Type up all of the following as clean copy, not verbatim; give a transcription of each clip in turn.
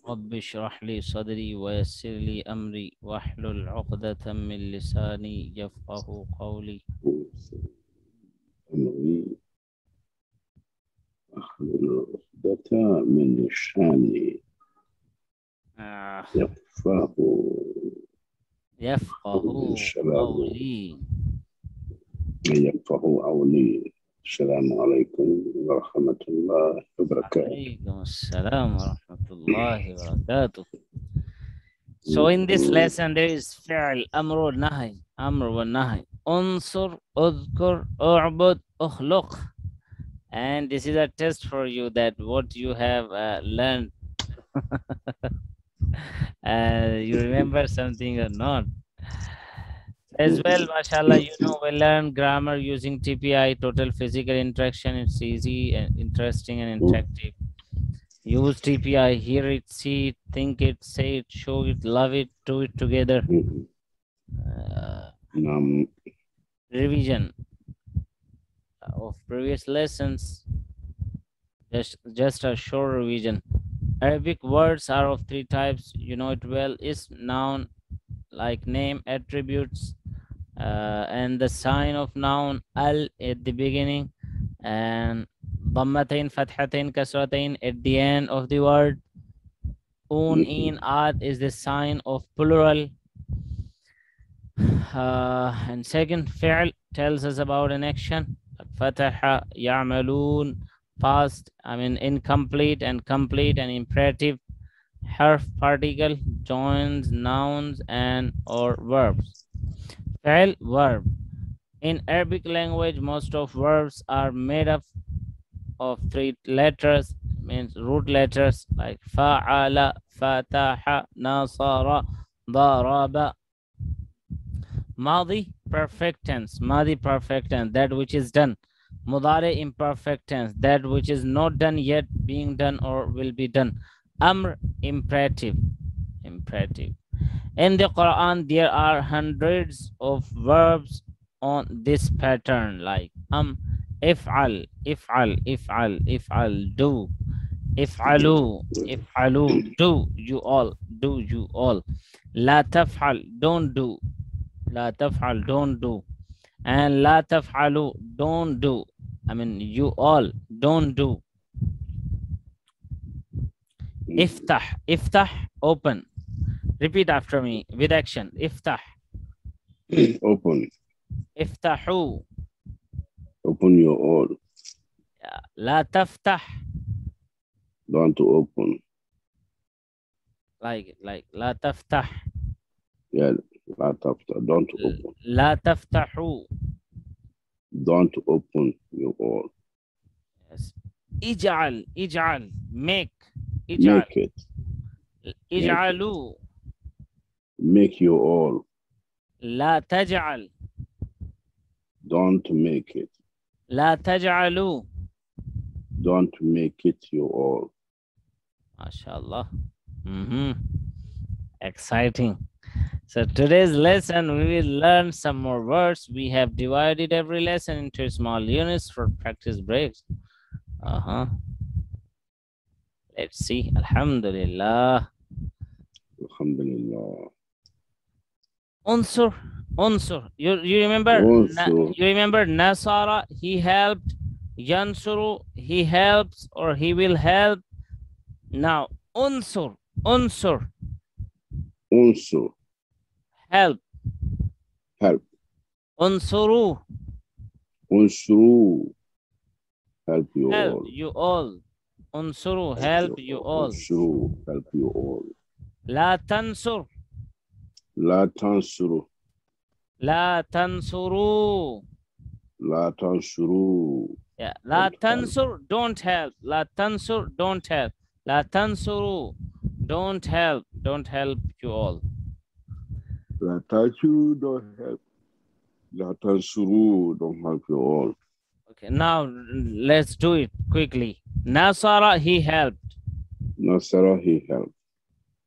رب اشرح لي صدري ويسر لي أمري واحلل عقدة من لساني يفقه قولي. أمري أحلل عقدة من لساني يفقه قولي. يفقه قولي. السلام عليكم ورحمة الله وبركاته. عليكم السلام ورحمة الله وبركاته. So in this lesson there is فعل أمر والنهي. أمر والنهي. انصر اذكر اعبد اخلق. And this is a test for you that what you have learned. You remember something or not. As well, mashallah, you know, we learn grammar using TPI, total physical interaction. It's easy and interesting and interactive. Use TPI, hear it, see it, think it, say it, show it, love it, do it together. Revision of previous lessons, just a short revision. Arabic words are of three types. You know it well. Is noun, like name, attributes, and the sign of noun al at the beginning, and dhammatain, fathatain, kasratain at the end of the word. In, ad is the sign of plural. And second, fi'l tells us about an action. Fataha, ya'malun, past, I mean incomplete and complete and imperative. Harf, particle, joins nouns and or verbs. Fi'l, verb. In Arabic language, most of verbs are made up of three letters, means root letters like fa'ala, fataha, nasara, daraba. Madi, perfect tense. Madi, perfect tense, that which is done. Mudari, imperfect tense, that which is not done yet, being done or will be done. Amr, imperative. Imperative. In the Quran, there are hundreds of verbs on this pattern, like if'al, if'al, if'al, if'al, do, if'alu, if'alu, do, you all, do, you all. La taf'al, don't do. La taf'al, don't do. And la taf'alu, don't do. I mean, you all, don't do. Iftah, iftah, open. Repeat after me with action. Iftah. Open. Iftahu. Open your all. Yeah. La taftah. Don't open. Like la taftah. Yeah, la taftah. Don't open. La taftahu. Don't open your all. Yes. Ij'al, ij'al, make. Ij'al. Make it. Ij'alu. Make your all. La taj'al. Don't make it. La taj'alu. Don't make it your all. MashaAllah. Exciting. So today's lesson, we will learn some more words. We have divided every lesson into small units for practice breaks. Let's see. Alhamdulillah. Alhamdulillah. Unsur. Unsur. You remember? You remember Nasara, he helped. Yansuru, he helps or he will help. Now, unsur. Unsur. Unsur. Help. Help. Unsuru. Unsuru. Help you help all. You all. Unsuru, help you all. Unsuru, help you all. La tansur. La tansuru. La tansuru. La tansuru. Yeah. La tansur, don't help. La tansur, don't help. La tansuru, don't help. Don't help you all. La tansuru, don't help. La tansuru, don't help you all. Okay, now let's do it quickly. Nasara, he helped. Nasara, he helped.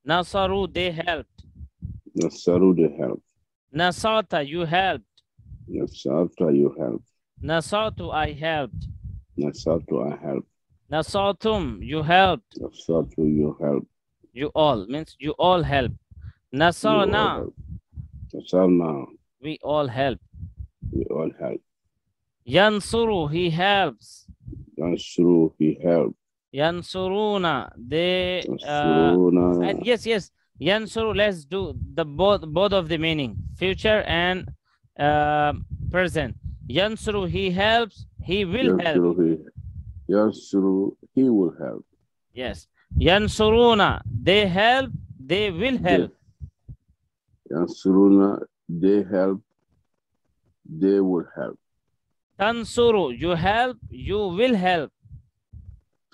Nasaru, they helped. Nasaru, they helped. Nasata, you helped. Nasata, you helped. Nasatu, I helped. Nasatu, I helped. Nasatum, you helped. Nasatu, you helped. You all means you all help. Nasarna, Nasarna, we all help. we all help. Yansuru, he helps. Yansuru, he help. Yansuruna, they Yansuruna. and yes, Yansuru, let's do the both of the meaning, future and present. Yansuru, he helps, he will help. Yansuru, he will help. Yes. Yansuruna, they help, they will help. Yansuruna, they help, they will help. Tansuru, you help, you will help.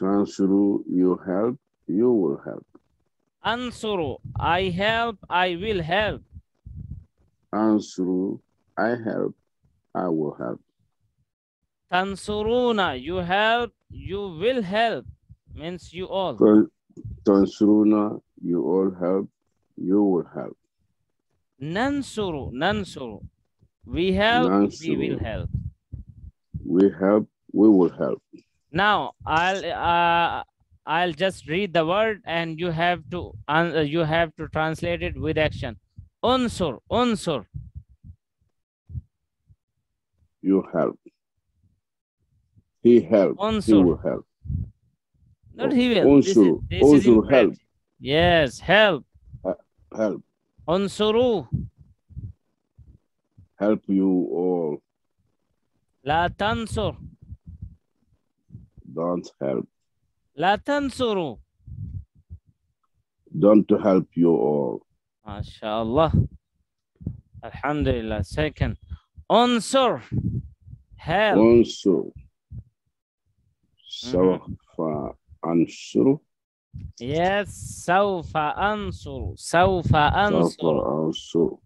Tansuru, you help, you will help. Ansuru, I help, I will help. Ansuru, I help, I will help. Tansuruna, you help, you will help. Means you all. Tansuruna, you all help, you will help. Nansuru, we help, we will help. We help, we will help. Now I'll just read the word and you have to translate it with action. Unsur. You help. He help. Unsur. He will help. Not he will. Unsur. This is Unsur, help. Yes, help. Help. Unsuru. Help you all. La tansur. Don't help. La tansuru. Don't help you all. MashaAllah. Alhamdulillah. Second. Unsur. Help. Unsur. Sawfa ansuru. Yes. Sawfa ansuru. Sawfa ansuru.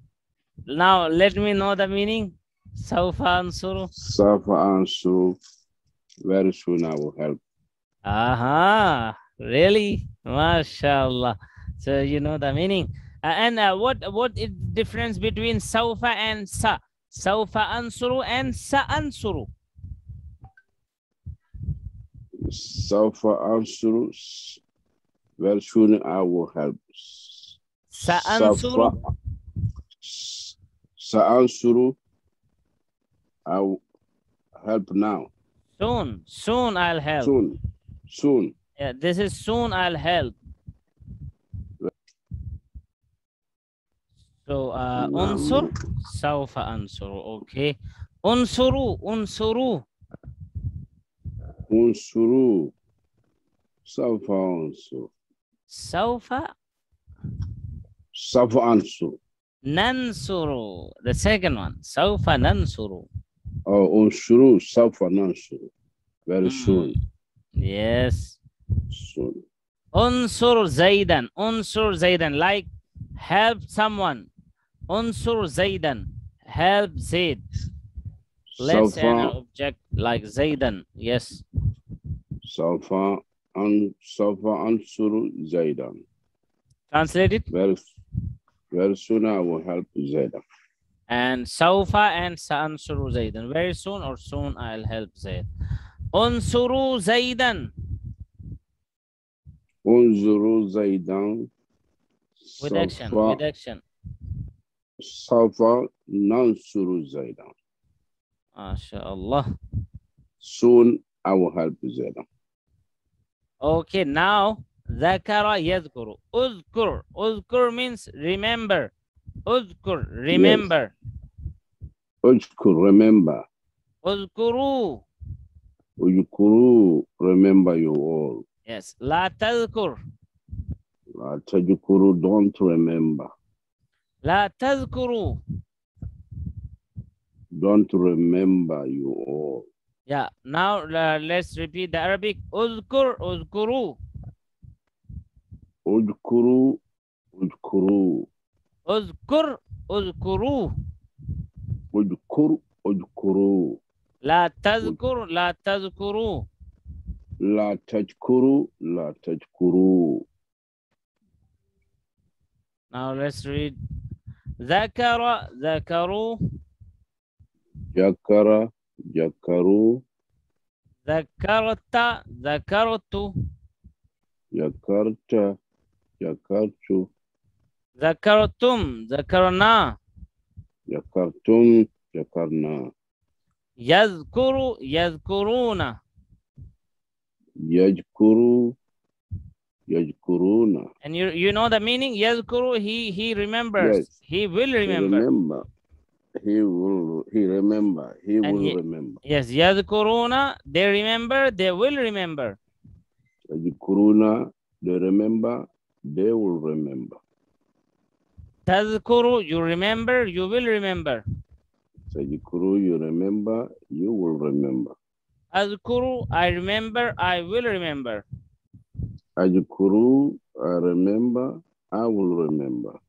Now let me know the meaning. Sawfa ansuru. Sawfa ansuru. Very soon I will help. Aha, really? MashaAllah. So you know the meaning. And what is the difference between Sawfa and Sa? Sawfa ansuru and Sa ansuru. Sawfa ansuru. Very soon I will help. Sa ansuru. Sa ansuru. I will help now. Soon I'll help. Soon. Yeah, this is soon I'll help. So unsur, sawfa ansuru. Okay. Unsuru. Sawfa ansuru. Sawfa ansuru. nansuru. The second one. Sawfa nansuru. Oh, unsuru, sawfa nansuru. Very soon. Yes. Soon. Unsur Zaidan, like help someone. Unsur Zaidan, help Zaid. Let's say an object like Zaidan. Yes. Sawfa ansuru Zaidan. Translate it. Very soon I will help Zaidan. And Sawfa and Sa'ansuru Zaidan. Very soon or soon I'll help Zaid. Unsuru Zaidan. Unzuru Zaidan. With action. Sawfa nansuru Zaidan. MashaAllah. Soon I will help Zaidan. Okay, now Zakara yadhkuru. Uzkur means remember. Uzkur, remember. Yes. Uzkur, remember. Uzkuru. Uzkuru, remember you all. Yes. La tadhkur. La tadhkuru, don't remember. La tadhkuru. Don't remember you all. Yeah. Now let's repeat the Arabic. Uzkur, uzkuru. Uzkuru, uzkuru. Uzkur, uzkuru. Uzkur, uzkuru. La tadhkur, la tadhkuru. La tajkuru, la tajkuru. Now let's read. Zakara, zakaru. Jakara, jakaru. Zakarta, zakartu. Jakarta, ذكرت ذكرتم ذكرنا ذكرتم ذكرنا يذكر يذكرون يذكر يذكرون. and you know the meaning. يذكر, he remembers. Yes. He will remember. He will remember. Yes, يذكرون, they remember, they will remember. يذكرون, they remember, they will remember. تذكر, you remember, you will remember. تذكر, you remember, you will remember. أذكر, I remember, I will remember. أذكر, I remember, I will remember.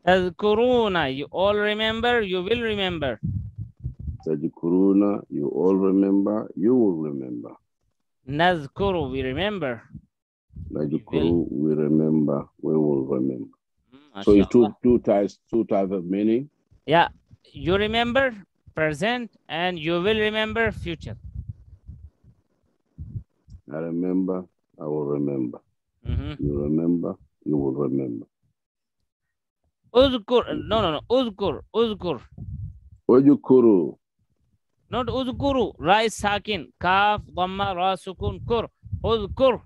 تذكرون, you all remember, you will remember. تذكرون, you all remember, you will remember. نذكر, we remember. نذكر, we remember, we will remember. So it's two types of meaning. Yeah, you remember present and you will remember future. I remember, I will remember. You remember, you will remember. أذكر, no. أذكر. أذكر. Not أذكر. Ra is sakin. Kaf, dhamma, ra, sukun, kur. أذكر.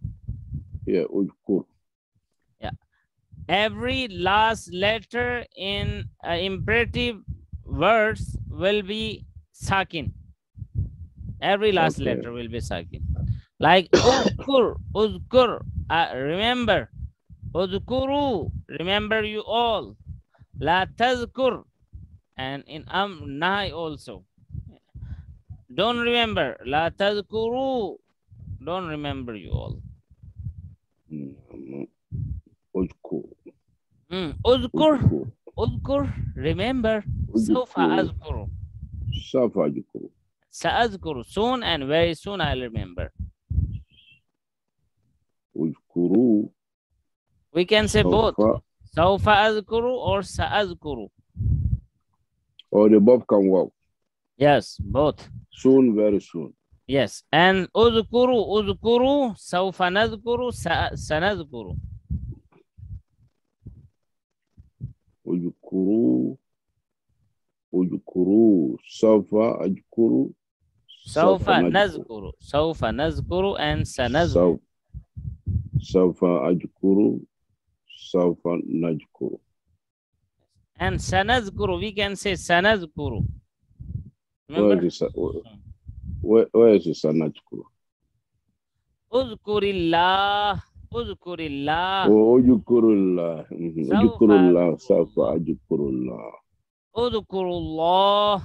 Yeah, أذكر. Yeah. Every last letter in imperative words will be sakin. Every last letter will be sakin. Like uzkur, remember. Uzkuru, remember you all. La tazkur, and in nahi also. Don't remember. La tazkuru, don't remember you all. Uzkur, remember. Sawfa azkuru. Sa'azkuru, soon and very soon I'll remember. Uzkuru. We can say both. Sawfa azkuru or sa'azkuru. Or the both can work. Yes, both. Soon, very soon. Yes, and uzkuru, sawfa nazkuru, sanazkuru. Uzkuru, sawfa ajkuru. Sawfa nazkuru and sanazkuru. Sawfa ajkuru, sawfa najkuru. And sanazkuru, we can say sanazkuru. Where is the sanazkuru? Uzkurillah. Uzkurillah. Uzkurullah. Uzkurullah, sawfa ajkurullah. Uzkurullah.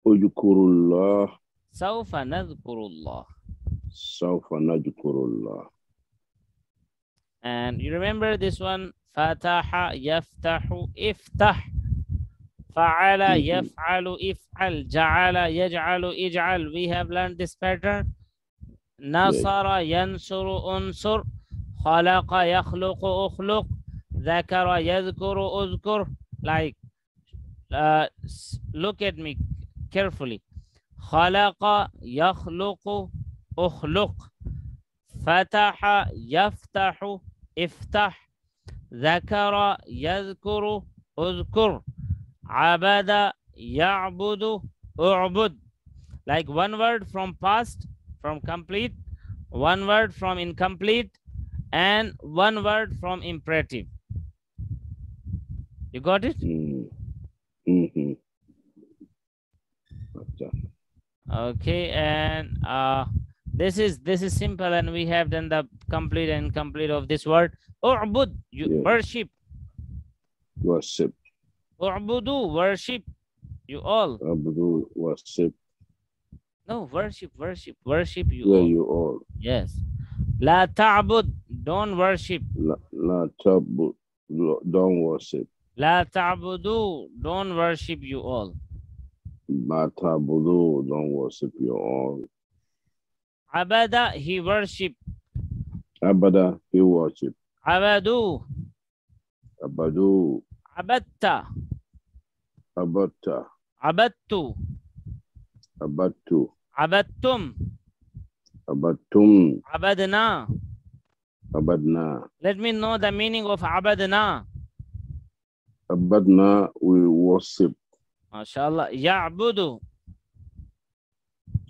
Uzkurullah. Sawfa nazkurullah. Sawfa najkurullah. And you remember this one? Fataha, yaftahu, iftah. Fa'ala, yaf'alu, if'al. Ja'ala, yaj'alu, ij'al. We have learned this pattern. Nasara, yansuru, unsur. Khalaqa, yakhluqu, ukhluq. Dhakara, yadhkuru, uzkur. Like, look at me carefully. Khalaqa, yakhluqu, ukhluq. Fataha, yaftahu, iftah. Dhakara, yadhkuru, uzkur. Abada, ya'budu, u'bud. Like one word from past, from complete, one word from incomplete, and one word from imperative. You got it? Okay, and this is simple, and we have done the complete and incomplete of this word. U'bud, you worship. Worship. U'budu, worship. You all. U'budu, worship. No, worship you all. all. You all. Yes. La ta'bud, don't worship. La ta'bud, don't worship. La ta'budu, don't worship you all. La ta'budu, don't worship you all. Abada, he worship. Abada, he worship. Abadu. Abadu. Abatta. Abatta. Abattu. Abattu. Abattum. Abattum. Abadna. Abadna. Let me know the meaning of abadna. Abadna, we worship. MashaAllah. Ya'budu.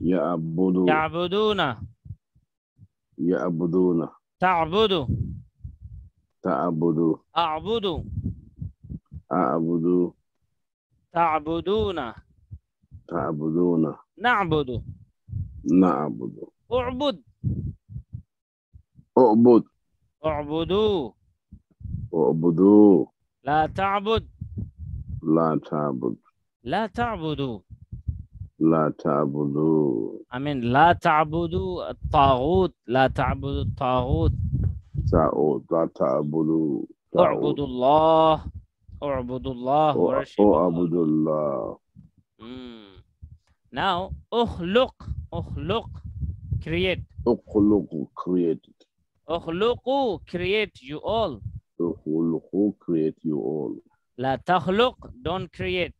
Ya'budu. Ya'buduna. Ya'buduna. Ta'budu. Ta'budu. A'budu. A'budu. Ta'buduna. Ta'buduna. Na'budu. Na'budu. U'bud. U'bud. U'budu. U'budu. La ta'bud. La ta'bud. La ta'budu. La ta'budu. I mean, لا تعبدوا الطاغوت. لا تعبدوا الطاغوت. Ta'ud. La ta'budu. اعبدوا الله. اعبدوا الله. Worship Allah. U'abudullah. Now, اخلق. اخلق. Create. Ukhluqu, created. اخلقوا. Create you all. Ukhluqu, create you all. لا تخلق. Don't create.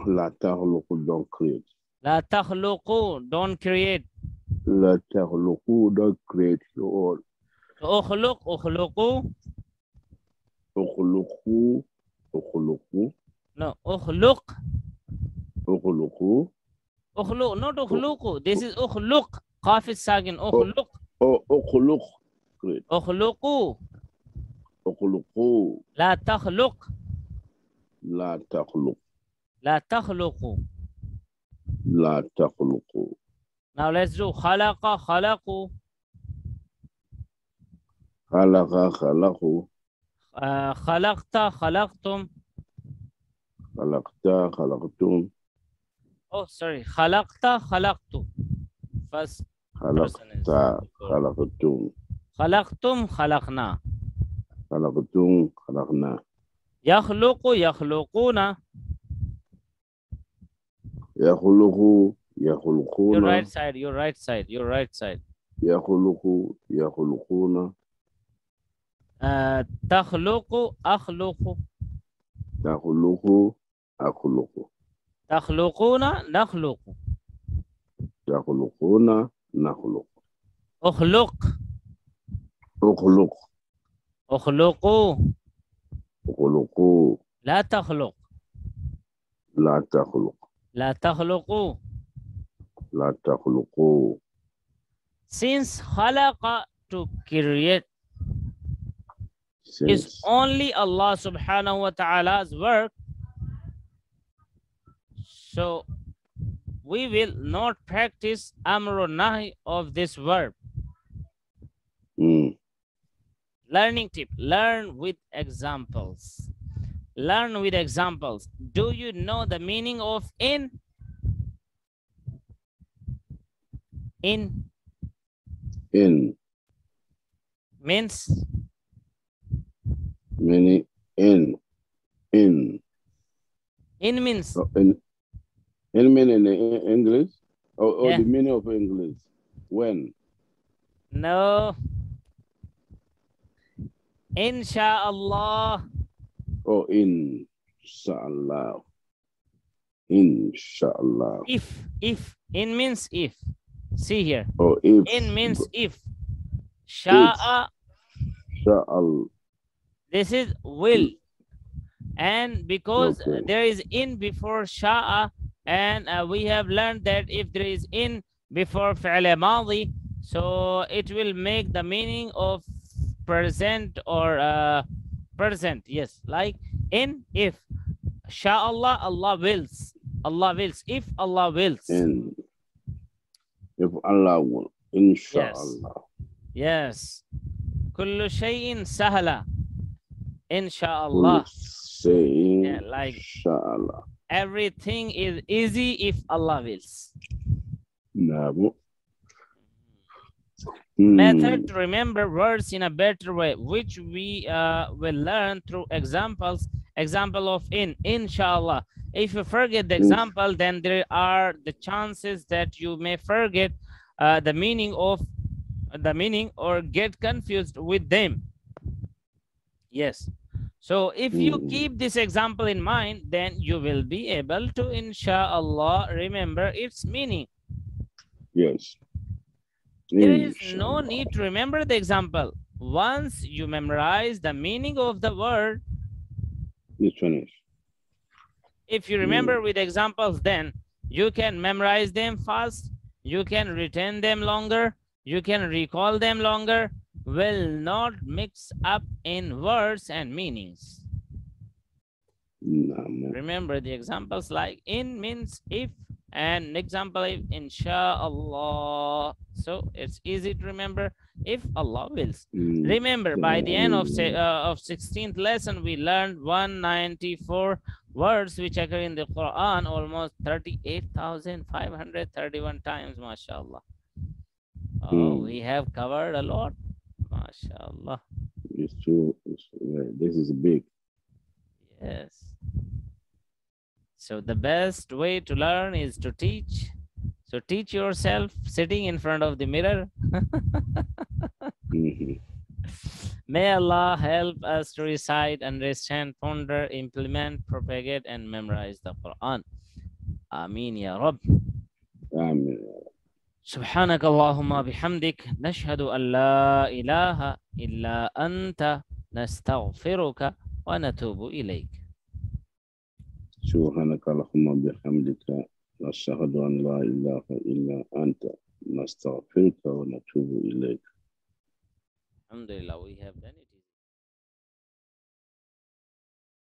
La takhluqu, don't create. لا تخلقوا. Don't create. La takhluqu, don't create you all. اخلق. اخلقوا. Ukhluqu, ukhluqu, No. اخلق. ukhluqu. اخلق. Not اخلقوا. This is اخلق. قاف الساكن. اخلق. Ukhluq, create. اخلقوا. Ukhluqu, لا تخلق. la takhluq, لا تخلقوا. la takhluqu. Now let's do خلق. خلقوا. Khalaqa, khalaqu. خلقت. خلقتم. Khalaqta, khalaqtum. Oh, sorry. خلقت. خلقت. First person is Khalaqta, khalaqtum. خلقتم. خلقنا. Khalaqtum, khalaqna. يخلق. يخلقون. Yakhluqu, Your yakhluquna. right side. Your right side. Your right side. Yakhluqu, yakhluquna. تخلق. أخلق. Takhluqu, akhluqu. تخلقون. نخلق. Takhluquna, nakhluq. أخلق. Ukhluq, أخلقوا. ukhluqu. لا تخلق. La takhluq, لا تخلقوا. la takhluqu. Since خلق to create is Since only Allah subhanahu wa ta'ala's work, so we will not practice amr or nahi of this verb. Learning tip: learn with examples. Learn with examples. Do you know the meaning of in? In means many in means in meaning in English or Yeah. the meaning of English when no. Insha Allah. or in Shaa Allah. Inshallah. If in means if. See here. Or if In means if. Shaa. Shaa Allah. This is will. And because Okay. there is in before Shaa, and we have learned that if there is in before fi'l madi, so it will make the meaning of present or present. Yes, like in if. Shaa Allah, Allah wills. Allah wills. If Allah wills. And if Allah will, inshallah. Yes. Kullu shay'in sahla. Inshallah. Saying, Yeah, like inshallah. everything is easy if Allah wills. No. Method to remember words in a better way, which we will learn through examples. Example of inshallah. If you forget the example, then there are the chances that you may forget the meaning or get confused with them. Yes. So if you keep this example in mind, then you will be able to, inshallah, remember its meaning. Yes. There is no need to remember the example. once you memorize the meaning of the word, it's finished. If you remember with examples, then you can memorize them fast, you can retain them longer, you can recall them longer, will not mix up in words and meanings. Remember the examples like in means if, and example if in Shaa Allah. So it's easy to remember if Allah wills. Remember, by the end of 16th lesson, we learned 194 words which occur in the Quran, almost 38,531 times, mashallah. Oh, we have covered a lot, mashallah. It's true. This is big. Yes. So the best way to learn is to teach. So teach yourself sitting in front of the mirror. May Allah help us to recite, understand, ponder, implement, propagate, and memorize the Quran. Ameen ya Rabb. Amen. سبحانك اللهم بحمدك نشهد أن لا إله إلا أنت نستغفرك ونتوب إليك. سبحانك اللهم بحمدك نشهد أن لا إله إلا أنت نستغفرك ونتوب إليك. Alhamdulillah, we have done it.